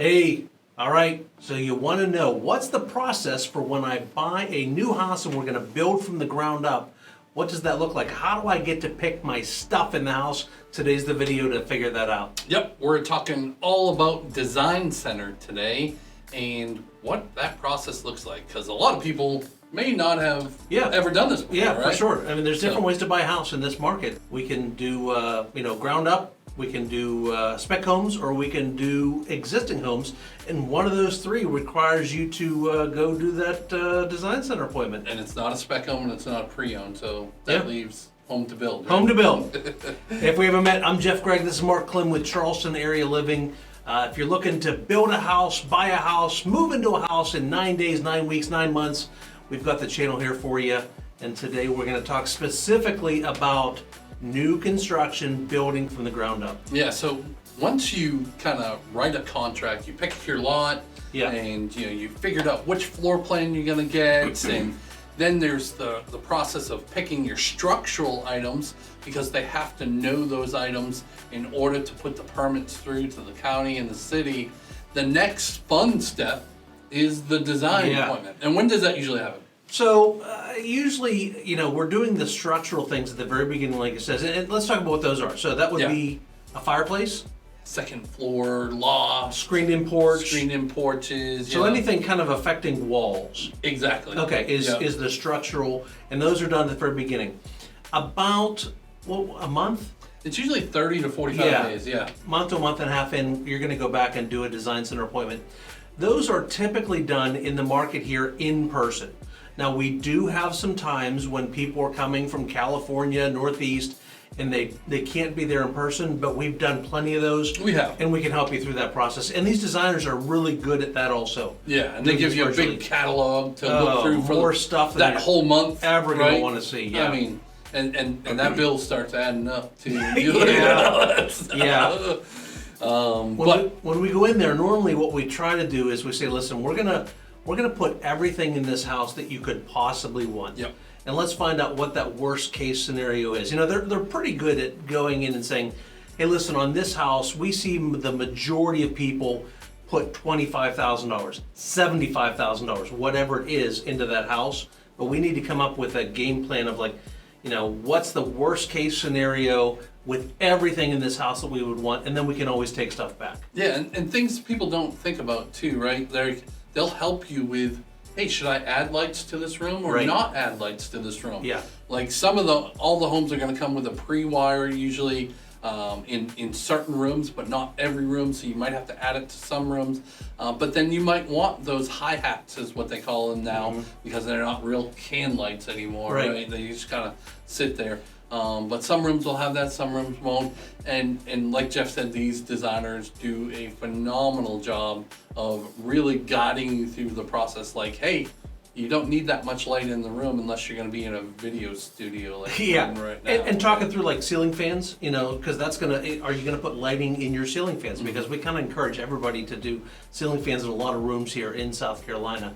Hey, all right, so you want to know what's the process for when I buy a new house and we're going to build from the ground up? What does that look like? How do I get to pick my stuff in the house? Today's the video to figure that out. Yep, we're talking all about Design Center today and what that process looks like, because a lot of people may not have ever done this before, Yeah, right? for sure. I mean, there's different ways to buy a house in this market. We can do, ground up. We can do spec homes, or we can do existing homes, and one of those three requires you to go do that design center appointment. And it's not a spec home and it's not a pre-owned, so that leaves home to build. Right? Home to build. If we haven't met, I'm Jeff Gregg. This is Mark Klim with Charleston Area Living. If you're looking to build a house, buy a house, move into a house in 9 days, 9 weeks, 9 months, we've got the channel here for you. And today we're going to talk specifically about new construction, building from the ground up. Yeah, so once you kind of write a contract, you pick your lot, and you figured out which floor plan you're going to get, and then there's the process of picking your structural items, because they have to know those items in order to put the permits through to the county and the city. The next fun step is the design appointment. And when does that usually happen? So usually, we're doing the structural things at the very beginning, like it says, and let's talk about what those are. So that would be a fireplace, second floor, loft, screened-in porch, screened-in porches. So anything kind of affecting walls. Exactly. Okay, is the structural, and those are done at the very beginning. About a month. It's usually 30 to 45 days. Month to a month and a half in, you're going to go back and do a design center appointment. Those are typically done in the market here in person. Now, we do have some times when people are coming from California, Northeast, and they can't be there in person, but we've done plenty of those. We have. And we can help you through that process. And these designers are really good at that also. Yeah, and they give you a big catalog to look through for more stuff that whole month. Ever going to want to see. Yeah. I mean, and that bill starts adding up to When we go in there, normally what we try to do is we say, listen, we're gonna put everything in this house that you could possibly want. Yep. And let's find out what that worst case scenario is. They're pretty good at going in and saying, hey, listen, on this house, we see the majority of people put $25,000, $75,000, whatever it is, into that house. But we need to come up with a game plan of what's the worst case scenario with everything in this house that we would want, and then we can always take stuff back. Yeah, and things people don't think about too, right? They'll help you with, hey, should I add lights to this room or not add lights to this room? Yeah. Like all the homes are going to come with a pre-wire usually in certain rooms, but not every room, so you might have to add it to some rooms. But then you might want those hi-hats, is what they call them now, because they're not real can lights anymore, right? They just kind of sit there. But some rooms will have that, some rooms won't. And like Jeff said, these designers do a phenomenal job of really guiding you through the process. Like, hey, you don't need that much light in the room unless you're going to be in a video studio like right now. And talking through like ceiling fans, because are you going to put lighting in your ceiling fans? Because we kind of encourage everybody to do ceiling fans in a lot of rooms here in South Carolina.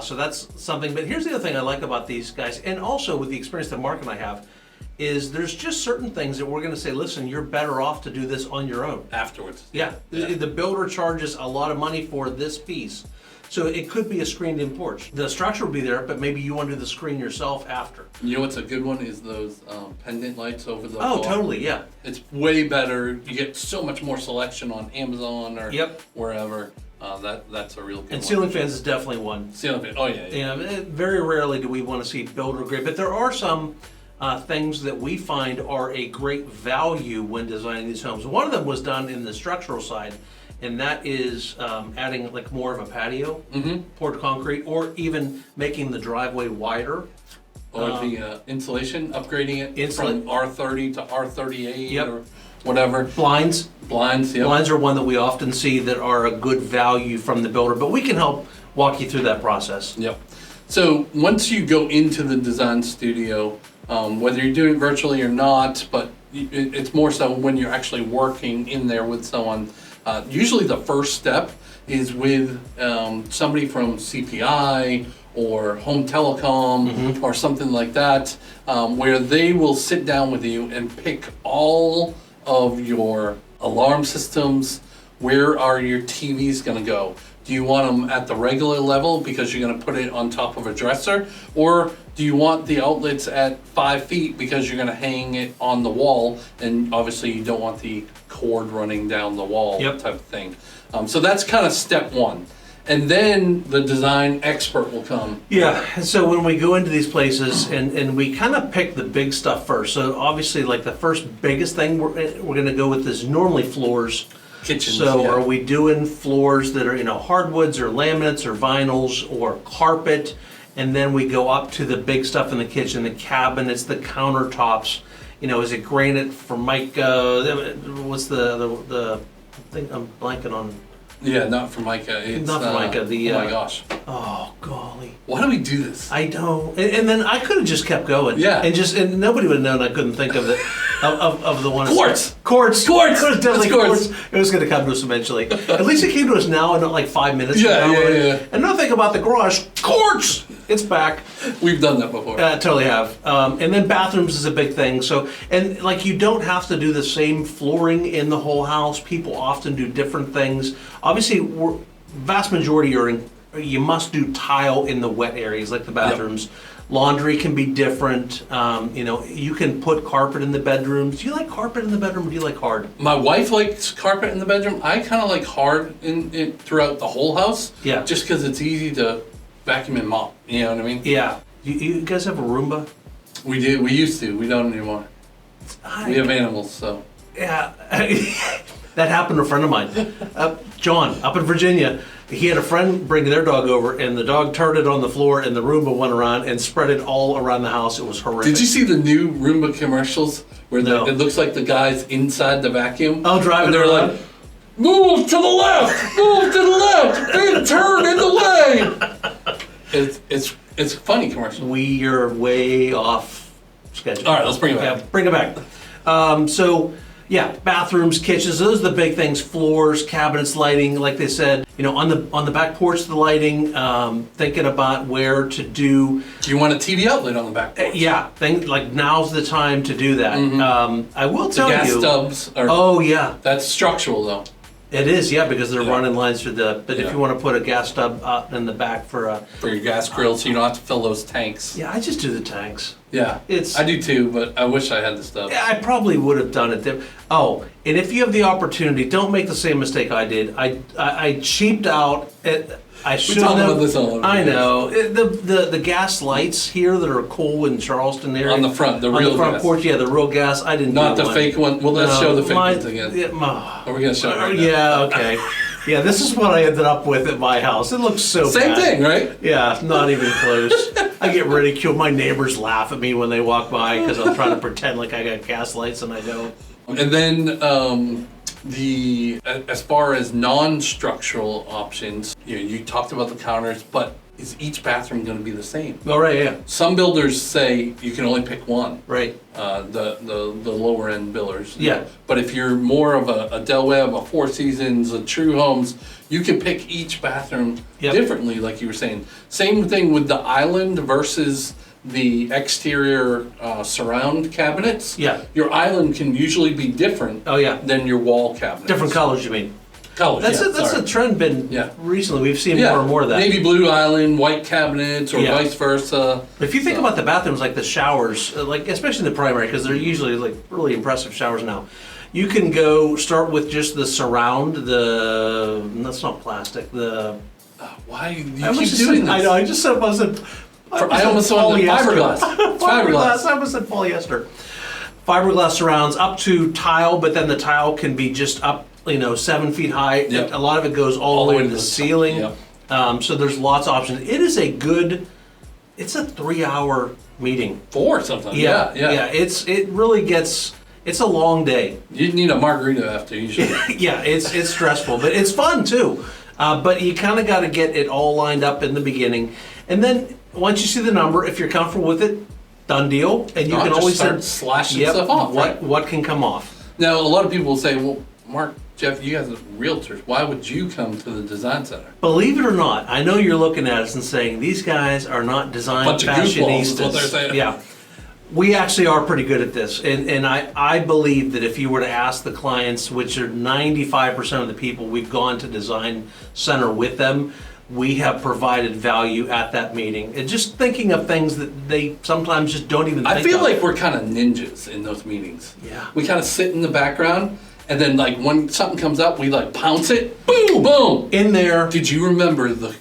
So that's something. But here's the other thing I like about these guys, and also with the experience that Mark and I have, is there's just certain things that we're going to say, listen, you're better off to do this on your own. Afterwards. Yeah. The builder charges a lot of money for this piece. So it could be a screened-in porch. The structure will be there, but maybe you want to do the screen yourself after. You know what's a good one is those pendant lights over the wall. wall. Totally, yeah. It's way better. You get so much more selection on Amazon or wherever. That's a real good one. And ceiling fans is definitely one. Ceiling fans, oh yeah. Very rarely do we want to see builder grade, but there are some things that we find are a great value when designing these homes. One of them was done in the structural side, and that is adding like more of a patio, poured concrete, or even making the driveway wider. Or the insulation, upgrading it from R30 to R38 or whatever. Blinds, yep. Blinds are one that we often see that are a good value from the builder, but we can help walk you through that process. Yep. So once you go into the design studio, whether you're doing it virtually or not, but it's more so when you're actually working in there with someone. Usually the first step is with somebody from CPI or Home Telecom or something like that, where they will sit down with you and pick all of your alarm systems, Where are your TVs going to go? Do you want them at the regular level because you're going to put it on top of a dresser? Or do you want the outlets at 5 feet because you're going to hang it on the wall? And obviously you don't want the cord running down the wall type of thing. So that's kind of step one. And then the design expert will come. Yeah, and so when we go into these places and we kind of pick the big stuff first. So obviously like the first biggest thing we're going to go with is normally floors. Kitchens. So are we doing floors that are, hardwoods or laminates or vinyls or carpet? And then we go up to the big stuff in the kitchen, the cabinets, the countertops. Is it granite, formica? What's the thing I'm blanking on? Yeah, not Formica. It's not Formica. Oh my gosh. Oh golly. Why do we do this? I don't. And then I could have just kept going. Yeah. And nobody would have known I couldn't think of it. Of the one. Quartz. Quartz. Definitely quartz. It was going to come to us eventually. At least it came to us now and not like 5 minutes. Yeah. Another thing about the garage, quartz. It's back. We've done that before. Totally have. And then bathrooms is a big thing. So, and like you don't have to do the same flooring in the whole house. People often do different things. Obviously, vast majority you must do tile in the wet areas like the bathrooms. Yep. Laundry can be different. You can put carpet in the bedrooms. Do you like carpet in the bedroom or do you like hard? My wife likes carpet in the bedroom. I kind of like hard in throughout the whole house. Yeah. Just because it's easy to vacuum and mop. You know what I mean? Yeah. You guys have a Roomba? We do. We used to. We don't anymore. We have animals, so. Yeah. That happened to a friend of mine. John, up in Virginia. He had a friend bring their dog over, and the dog turned it on the floor, and the Roomba went around and spread it all around the house. It was horrific. Did you see the new Roomba commercials where No. it looks like the guy's inside the vacuum? Oh, driving and they're around? like, move to the left, move to the left, big turn in the lane. It's a funny commercial. We are way off schedule. All right, let's bring it back. Yeah, bring it back. Bathrooms, kitchens, those are the big things. Floors, cabinets, lighting, like they said. On the back porch, the lighting, thinking about where to do. Do you want a TV outlet on the back porch? Like now's the time to do that. Mm-hmm. I will tell gas you. stubs are, Oh yeah. That's structural though. It is, because they're running lines through but Yeah. if you want to put a gas stub out in the back for your gas grill, so you don't have to fill those tanks. I just do the tanks. Yeah, I do too, but I wish I had the stuff. I probably would have done it. Oh, and if you have the opportunity, don't make the same mistake I did. I cheaped out. I should have. about this all over I the know the gas lights here that are cool in Charleston area On the front, the on real the front gas. porch. Yeah, the real gas. I didn't. Not do the one. fake one. Well, let's show the fake ones again. Are we gonna show it right now? Yeah. Okay. Yeah, this is what I ended up with at my house. It looks so Same bad. thing, right? Yeah, not even close. I get ridiculed. My neighbors laugh at me when they walk by because I'm trying to pretend like I got gas lights and I don't. And then as far as non-structural options, you talked about the counters, but is each bathroom going to be the same? Oh, right, yeah. Some builders say you can only pick one. Right. The lower end builders. Yeah. But if you're more of a Del Webb, a Four Seasons, a True Homes, you can pick each bathroom differently, like you were saying. Same thing with the island versus the exterior surround cabinets. Yeah. Your island can usually be different than your wall cabinets. Different colors, you mean? Colors, That's a trend recently. We've seen more and more of that. Navy blue island, white cabinets, or vice versa. But if you think about the bathrooms, like the showers, like especially in the primary, because they're usually like really impressive showers now. You can start with just the surround, that's not plastic, why you keep doing this? I know, I just said, I almost saw fiberglass. Fiberglass, I almost said polyester. Fiberglass surrounds up to tile, but then the tile can be just up 7 feet high. Yep. A lot of it goes all the way to the ceiling. Yep. So there's lots of options. It is it's a 3-hour meeting. 4 sometimes. Yeah. It really gets, it's a long day. You need a margarita after usually. Yeah, it's stressful, but it's fun too. But you kind of got to get it all lined up in the beginning. And then once you see the number, if you're comfortable with it, done deal. And you can always start slashing stuff off. What can come off. Now, a lot of people will say, well, Mark, Jeff, you guys are realtors. Why would you come to the design center? Believe it or not, I know you're looking at us and saying, these guys are not design Bunch of goofballs fashionistas. is what they're saying. Yeah. We actually are pretty good at this, and I believe that if you were to ask the clients, which are 95% of the people we've gone to Design Center with them, we have provided value at that meeting. And just thinking of things that they sometimes just don't even think I feel of. like we're kind of ninjas in those meetings. Yeah. We kind of sit in the background, and then like when something comes up, we like pounce it, boom, boom. In there, Did you remember the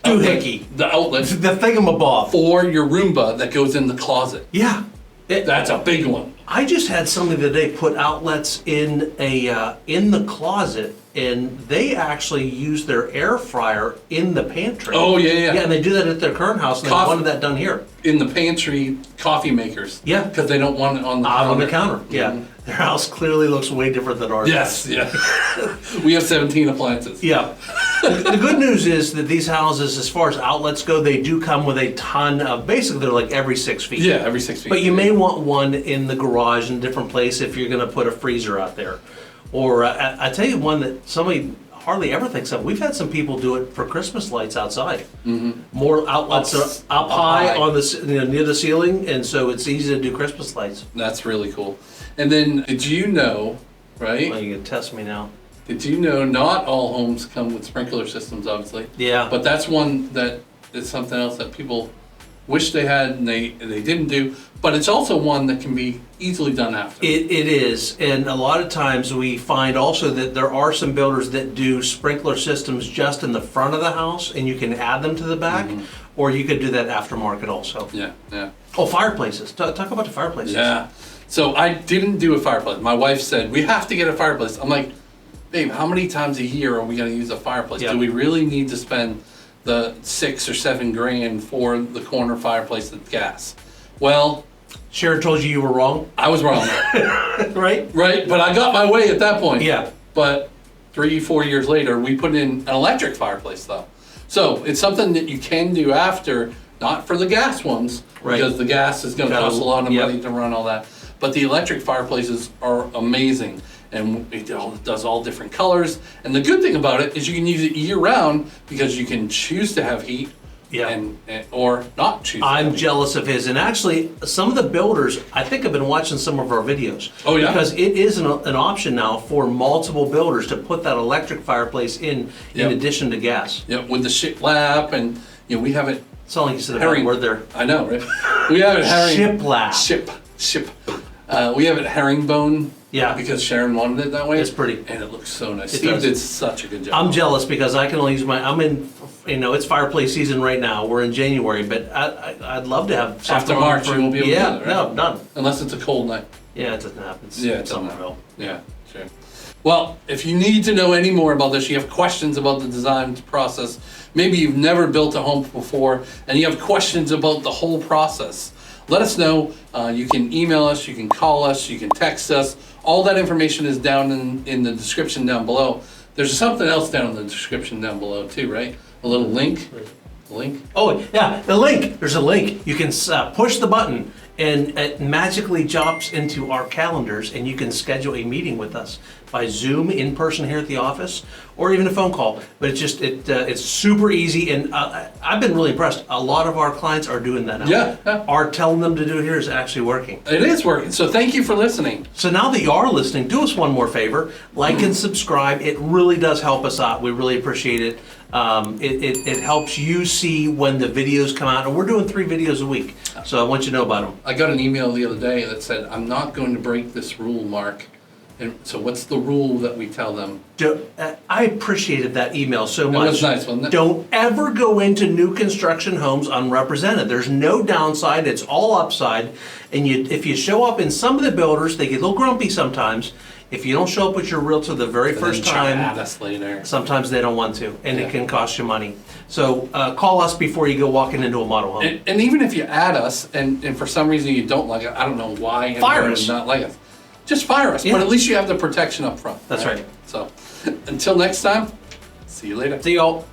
doohickey, the outlet the thingamabob. for your Roomba that goes in the closet? Yeah. That's a big one. I just had somebody today put outlets in in the closet, and they actually use their air fryer in the pantry. Oh, yeah, yeah. Yeah, and they do that at their current house, and they Coffee- wanted that done here. In the pantry, coffee makers. Yeah. Because they don't want it on the Out counter. on the counter. Yeah, Mhm. their house clearly looks way different than ours. Yes, yeah. We have 17 appliances. Yeah. The good news is that these houses, as far as outlets go, they do come with a ton of, basically they're like every 6 feet. Yeah, every 6 feet. But you may want one in the garage in a different place if you're gonna put a freezer out there. Or I tell you one that somebody hardly ever thinks of. We've had some people do it for Christmas lights outside. Mm-hmm. More outlets up high on the near the ceiling, and so it's easy to do Christmas lights. That's really cool. And then, did you know, right? Well, you can test me now. Did you know not all homes come with sprinkler systems, obviously? Yeah. But that's one that is something else that people wish they had and they didn't do. But it's also one that can be easily done after. It is, and a lot of times we find also that there are some builders that do sprinkler systems just in the front of the house, and you can add them to the back, or you could do that aftermarket also. Yeah, yeah. Oh, fireplaces. Talk about the fireplaces. Yeah. So I didn't do a fireplace. My wife said, we have to get a fireplace. I'm like, babe, how many times a year are we going to use a fireplace? Yep. Do we really need to spend the $6 or $7 grand for the corner fireplace that's gas? Well, Sharon told you were wrong, I was wrong. right? Right? But I got my way at that point. Yeah. But 3-4 years later, we put in an electric fireplace though. So it's something that you can do after, not for the gas ones, Right. because the gas is going to cost a lot of Yep. money to run all that. But the electric fireplaces are amazing, and it does all different colors. And the good thing about it is you can use it year round because you can choose to have heat, Yeah. and or not choose. to have I'm heat. jealous of his, and actually, some of the builders, I think, have been watching some of our videos. Oh, yeah? Because it is an option now for multiple builders to put that electric fireplace in Yep. addition to gas. Yeah, with the shiplap, and we have it. It's not like you said a bad word there. I know, right? We have it Shiplap. Ship. We have it herringbone. Yeah. Because Sharon wanted it that way. It's pretty. And it looks so nice. It Steve does. did such a good job. I'm jealous because I can only use I'm in, it's fireplace season right now. We're in January, but I'd love to have After something March, for- you won't be able to do that, right? No, none. Unless it's a cold night. Yeah, it doesn't happen. It's Yeah, it doesn't Somerville. Yeah, sure. Well, if you need to know any more about this, you have questions about the design process, maybe you've never built a home before, and you have questions about the whole process, let us know. You can email us, you can call us, you can text us. All that information is down in the description down below. There's something else down in the description down below too, right? A little link. Link? Oh, yeah, the link. There's a link. You can push the button, and it magically jumps into our calendars, and you can schedule a meeting with us by Zoom in person here at the office, or even a phone call. But it's just it's super easy, and I've been really impressed. A lot of our clients are doing that now. Yeah. Our telling them to do it here is actually working. It is working. So thank you for listening. So now that you are listening, do us one more favor: like and subscribe. It really does help us out. We really appreciate it. It helps you see when the videos come out, and we're doing 3 videos a week. So I want you to know about them. I got an email the other day that said, I'm not going to break this rule, Mark. And so what's the rule that we tell them? I appreciated that email so much. It was nice, wasn't it? Don't ever go into new construction homes unrepresented. There's no downside. It's all upside. And if you show up in some of the builders, they get a little grumpy sometimes. If you don't show up with your realtor the very first time, Add us later. sometimes they don't want to, and Yeah. it can cost you money. So call us before you go walking into a model home. And even if you add us, and for some reason you don't like it, I don't know why. And Fire why us. you not like us. Just fire us. Yeah. But at least you have the protection up front. That's right. So until next time, see you later. See y'all.